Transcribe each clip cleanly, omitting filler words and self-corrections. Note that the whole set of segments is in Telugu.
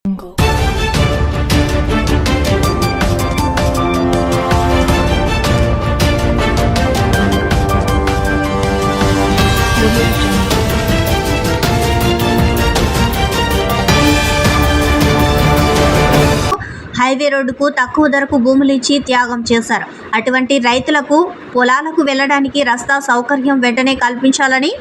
హైవే రోడ్డుకు తక్కువ ధరకు భూములు ఇచ్చి త్యాగం చేశారు. అటువంటి రైతులకు పొలాలకు వెళ్లడానికి రస్తా సౌకర్యం వెంటనే కల్పించాలని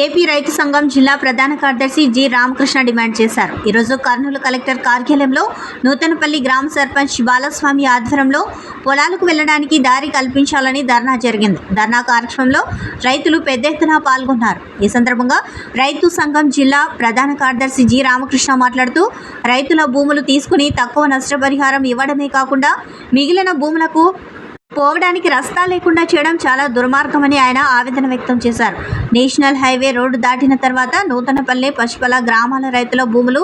ఏపీ రైతు సంఘం జిల్లా ప్రధాన కార్యదర్శి జి రామకృష్ణ డిమాండ్ చేశారు. ఈరోజు కర్నూలు కలెక్టర్ కార్యాలయంలో నూతనపల్లి గ్రామ సర్పంచ్ బాలస్వామి ఆధ్వర్యంలో పొలాలకు వెళ్లడానికి దారి కల్పించాలని ధర్నా జరిగింది. ధర్నా కార్యక్రమంలో రైతులు పెద్ద ఎత్తున పాల్గొన్నారు. ఈ సందర్భంగా రైతు సంఘం జిల్లా ప్రధాన కార్యదర్శి జి రామకృష్ణ మాట్లాడుతూ రైతుల భూములు తీసుకుని తక్కువ నష్టపరిహారం ఇవ్వడమే కాకుండా మిగిలిన భూములకు పోవడానికి రస్తా లేకుండా చేయడం చాలా దుర్మార్గమని ఆయన ఆవేదన వ్యక్తం చేశారు. నేషనల్ హైవే రోడ్డు దాటిన తర్వాత నూతనపల్లి, పశుపల గ్రామాల రైతుల భూములు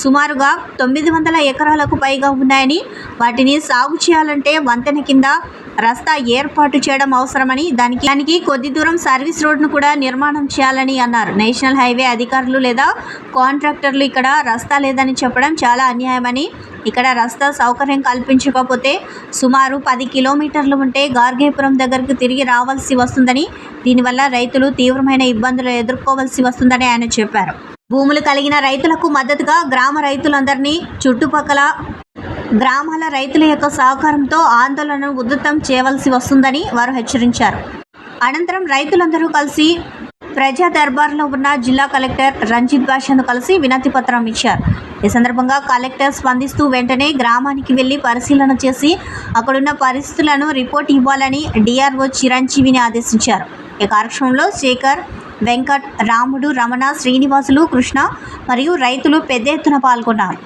సుమారుగా 900 ఎకరాలకు పైగా ఉన్నాయని, వాటిని సాగు చేయాలంటే వంతెన కింద రస్తా ఏర్పాటు చేయడం అవసరమని, దానికి కొద్ది దూరం సర్వీస్ రోడ్డును కూడా నిర్మాణం చేయాలని అన్నారు. నేషనల్ హైవే అధికారులు లేదా కాంట్రాక్టర్లు ఇక్కడ రస్తా లేదని చెప్పడం చాలా అన్యాయమని, ఇక్కడ రస్తా సౌకర్యం కల్పించకపోతే సుమారు 10 కిలోమీటర్లు ఉంటే గార్గేపురం దగ్గరకు తిరిగి రావాల్సి వస్తుందని, దీనివల్ల రైతులు తీవ్రమైన ఇబ్బందులు ఎదుర్కోవాల్సి వస్తుందని ఆయన చెప్పారు. భూములు కలిగిన రైతులకు మద్దతుగా గ్రామ రైతులందరినీ చుట్టుపక్కల గ్రామాల రైతుల యొక్క సహకారంతో ఆందోళనను ఉధృతం చేయవలసి వస్తుందని వారు హెచ్చరించారు. అనంతరం రైతులందరూ కలిసి ప్రజా దర్బార్లో ఉన్న జిల్లా కలెక్టర్ రంజిత్ భాషను కలిసి వినతి పత్రం ఇచ్చారు. ఈ సందర్భంగా కలెక్టర్ స్పందిస్తూ వెంటనే గ్రామానికి వెళ్లి పరిశీలన చేసి అక్కడున్న పరిస్థితులను రిపోర్ట్ ఇవ్వాలని డిఆర్ఓ చిరంజీవిని ఆదేశించారు. ఈ కార్యక్రమంలో శేఖర్, వెంకట్, రాముడు, రమణ, శ్రీనివాసులు, కృష్ణ మరియు రైతులు పెద్ద ఎత్తున పాల్గొన్నారు.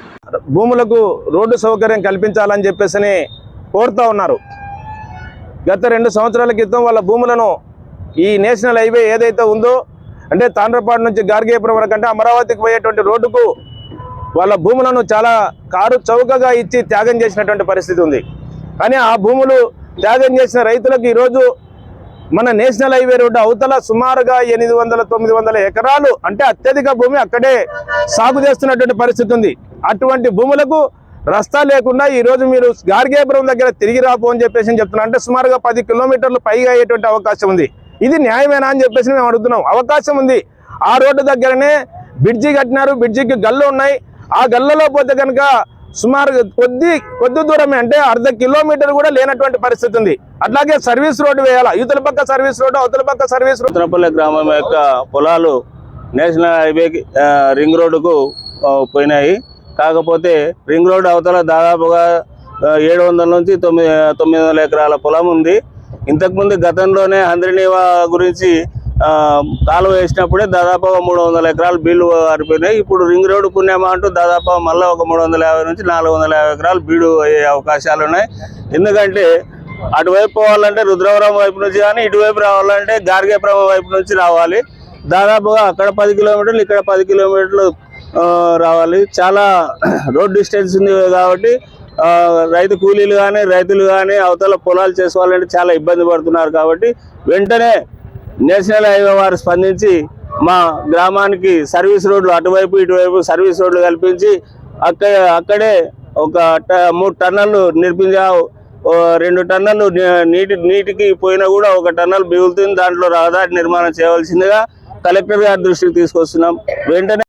భూములకు రోడ్డు సౌకర్యం కల్పించాలని చెప్పేసి కోరుతూ ఉన్నారు. గత 2 సంవత్సరాల క్రితం వాళ్ళ భూములను ఈ నేషనల్ హైవే ఏదైతే ఉందో, అంటే తాండ్రపాడు నుంచి గార్గేపురం వరకు అంటే అమరావతికి పోయేటువంటి రోడ్డుకు వాళ్ళ భూములను చాలా కారు చౌకగా ఇచ్చి త్యాగం చేసినటువంటి పరిస్థితి ఉంది. కానీ ఆ భూములు త్యాగం చేసిన రైతులకు ఈరోజు మన నేషనల్ హైవే రోడ్డు అవతల సుమారుగా 800-900 ఎకరాలు అంటే అత్యధిక భూమి అక్కడే సాగు చేస్తున్నటువంటి పరిస్థితి ఉంది. అటువంటి భూములకు రస్తా లేకుండా ఈరోజు మీరు గార్గేపురం దగ్గర తిరిగి రాపు అని చెప్పేసి చెప్తున్నా, అంటే సుమారుగా 10 కిలోమీటర్లు పైగా అయ్యేటువంటి అవకాశం ఉంది. ఇది న్యాయమేనా అని చెప్పేసి మేము అడుగుతున్నాం. అవకాశం ఉంది. ఆ రోడ్డు దగ్గరనే బ్రిడ్జి కట్టినారు, బ్రిడ్జికి గల్లు ఉన్నాయి. ఆ గల్లలో పోతే కనుక సుమారు కొద్ది దూరమే, అంటే 1/2 కిలోమీటర్ కూడా లేనటువంటి పరిస్థితి ఉంది. అట్లాగే సర్వీస్ రోడ్డు వేయాలా, యువతల పక్క సర్వీస్ రోడ్డు, అవతల పక్క సర్వీస్ రోడ్డు. నూతనపల్లి గ్రామం యొక్క పొలాలు నేషనల్ హైవే రింగ్ రోడ్డుకు పోయినాయి. కాకపోతే రింగ్ రోడ్డు అవతల దాదాపుగా 700 నుంచి 900 ఎకరాల పొలం ఉంది. ఇంతకుముందు గతంలోనే హంద్రినీవా గురించి కాలువ వేసినప్పుడే దాదాపుగా 300 ఎకరాలు బీళ్లు ఆరిపోయినాయి. ఇప్పుడు రింగ్ రోడ్డు పుణ్యమా అంటూ దాదాపు మళ్ళీ ఒక 350 నుంచి 450 ఎకరాలు బీడు అయ్యే అవకాశాలు ఉన్నాయి. ఎందుకంటే అటువైపు పోవాలంటే రుద్రవరం వైపు నుంచి కానీ, ఇటువైపు రావాలంటే గార్గేపురం వైపు నుంచి రావాలి. దాదాపుగా అక్కడ 10 కిలోమీటర్లు, ఇక్కడ 10 కిలోమీటర్లు రావాలి. చాలా రోడ్ డిస్టెన్స్ ఉంది కాబట్టి రైతు కూలీలు కానీ, రైతులు కానీ అవతల పొలాలు చేసుకోవాలంటే చాలా ఇబ్బంది పడుతున్నారు. కాబట్టి వెంటనే నేషనల్ హైవే వారు స్పందించి మా గ్రామానికి సర్వీస్ రోడ్లు అటువైపు ఇటువైపు సర్వీస్ రోడ్లు కల్పించి అక్కడే ఒక 3 టన్నర్లు నిర్మించా, 2 టన్నర్లు నీటికి పోయినా కూడా 1 టన్నర్ మిగులుతుంది. దాంట్లో రహదారి నిర్మాణం చేయవలసిందిగా కలెక్టర్ గారి దృష్టికి తీసుకొస్తున్నాం. వెంటనే